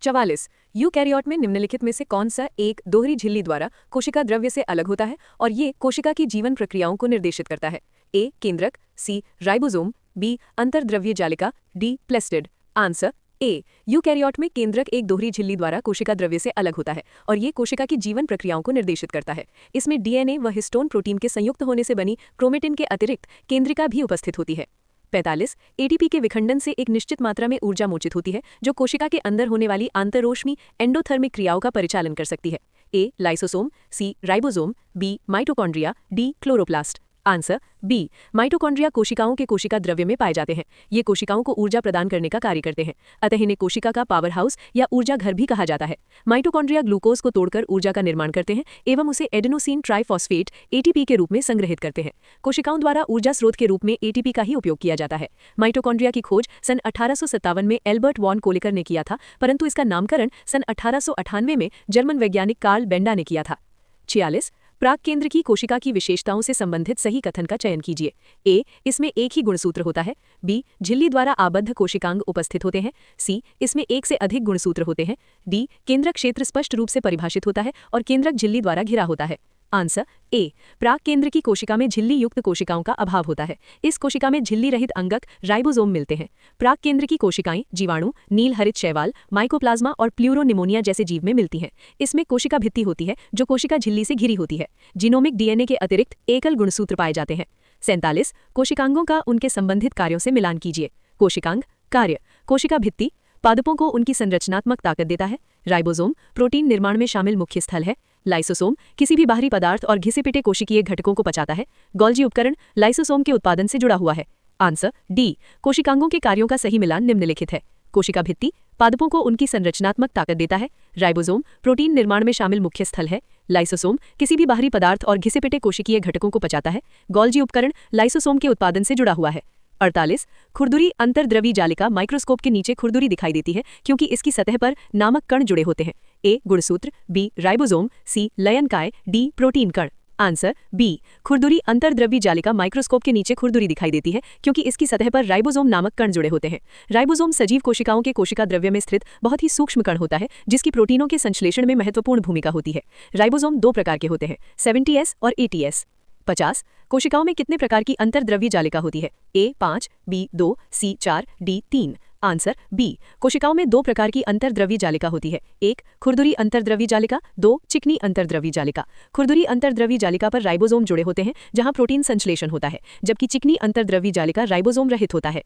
44 eukaryote में निम्नलिखित में से कौन सा एक दोहरी झिल्ली द्वारा कोशिका द्रव्य से अलग होता है और ये कोशिका की जीवन प्रक्रियाओं को निर्देशित करता है? ए केंद्रक, सी राइबोसोम, बी अंतर्द्रव्य जालिका, D plastid. Answer A. Eukaryote में केंद्रक एक दोहरी झिल्ली द्वारा कोशिका द्रव्य से अलग होता है और ये कोशिका की जीवन प्रक्रियाओं को निर्देशित करता है। इसमें डीएनए व हिस्टोन प्रोटीन के संयुक्त होने से बनी क्रोमेटिन के अतिरिक्त केंद्रिका भी उपस्थित होती है। 45 एटीपी के विखंडन से एक निश्चित मात्रा में ऊर्जा मोचित होती है जो कोशिका के अंदर होने वाली आंतरोष्मी एंडोथर्मिक क्रियाओं का परिचालन कर सकती है। A lysosome, C ribosome, B mitochondria, D chloroplast. Answer B. Mitochondria कोशिकाओं के कोशिका द्रव्य में पाए जाते हैं। ये कोशिकाओं को ऊर्जा प्रदान करने का कार्य करते हैं, अतः इन्हें कोशिका का पावर हाउस या ऊर्जा घर भी कहा जाता है। माइटोकॉन्ड्रिया ग्लूकोज को तोड़कर ऊर्जा का निर्माण करते हैं एवं उसे एडेनोसिन ट्राइफॉस्फेट एटीपी के रूप में संग्रहित करते हैं। कोशिकाओं द्वारा ऊर्जा स्रोत के रूप में एटीपी का ही उपयोग किया जाता है। माइटोकॉन्ड्रिया की खोज सन 1857 में एल्बर्ट वॉन कोलेकर ने किया था, परंतु इसका नामकरण सन 1898 में जर्मन वैज्ञानिक कार्ल बेंडा ने किया था। 46 प्राक केंद्र की कोशिका की विशेषताओं से संबंधित सही कथन का चयन कीजिए। ए इसमें एक ही गुणसूत्र होता है, बी झिल्ली द्वारा आबद्ध कोशिकांग उपस्थित होते हैं, सी इसमें एक से अधिक गुणसूत्र होते हैं, डी केंद्रक क्षेत्र स्पष्ट रूप से परिभाषित होता है और केंद्रक झिल्ली द्वारा घिरा होता है। Answer A. प्राक केंद्र की कोशिका में झिल्ली युक्त कोशिकाओं का अभाव होता है। इस कोशिका में झिल्ली रहित अंगक राइबोसोम मिलते हैं। प्राक केंद्र की कोशिकाएं जीवाणु, नील हरित शैवाल, माइकोप्लाज्मा और प्लूरोनिमोनिया जैसे जीव में मिलती हैं। इसमें कोशिका भित्ति होती है जो कोशिका झिल्ली से घिरी होती है। जीनोमिक डीएनए के अतिरिक्त एकल गुणसूत्र पाए जाते हैं। 47 कोशिकांगों का उनके संबंधित कार्यों से मिलान कीजिए। कोशिकांग कार्य। कोशिका भित्ति पादपों को उनकी संरचनात्मक ताकत देता है। राइबोसोम प्रोटीन निर्माण में शामिल मुख्य स्थल है। लाइसोसोम किसी भी बाहरी पदार्थ और घिसे पिटे कोशिकीय घटकों को पचाता है। गोल्जी उपकरण लाइसोसोम के उत्पादन से जुड़ा हुआ है। Answer D. कोशिकांगों के कार्यों का सही मिलान निम्नलिखित है। कोशिका भित्ति पादपों को उनकी संरचनात्मक ताकत देता है। राइबोसोम प्रोटीन निर्माण में शामिल मुख्य स्थल है। लाइसोसोम किसी भी बाहरी पदार्थ और घिसे पिटे कोशिकीय घटकों को पचाता है। गोल्जी उपकरण लाइसोसोम के उत्पादन से जुड़ा हुआ है। 48 खुरदुरी अंतर्द्रवी जालिका माइक्रोस्कोप के नीचे खुरदुरी दिखाई देती है क्योंकि इसकी सतह पर नामक कण जुड़े होते हैं। ए गुणसूत्र, बी राइबोसोम, सी लयनकाय, डी प्रोटीन कण। Answer B. खुरदुरी अंतर्द्रवी जालिका माइक्रोस्कोप के नीचे खुरदुरी दिखाई देती है क्योंकि इसकी सतह पर राइबोसोम नामक कण जुड़े होते हैं। राइबोसोम सजीव कोशिकाओं के कोशिका द्रव्य में स्थित बहुत ही सूक्ष्म कण होता है जिसकी प्रोटीनों के संश्लेषण में महत्वपूर्ण भूमिका होती है। राइबोसोम दो प्रकार के होते हैं, 70S और 80S। 50 कोशिकाओं में कितने प्रकार की अंतर्द्रव्य जालिका होती है? A 5, B 2, C 4, D 3। Answer B. कोशिकाओं में दो प्रकार की अंतर्द्रव्य जालिका होती है, एक खुरदुरी अंतर्द्रव्य जालिका, दो चिकनी अंतर्द्रव्य जालिका। खुरदुरी अंतर्द्रव्य जालिका पर राइबोसोम जुड़े होते हैं जहां प्रोटीन संश्लेषण होता है, जबकि चिकनी अंतर्द्रव्य जालिका राइबोसोम रहित होता है।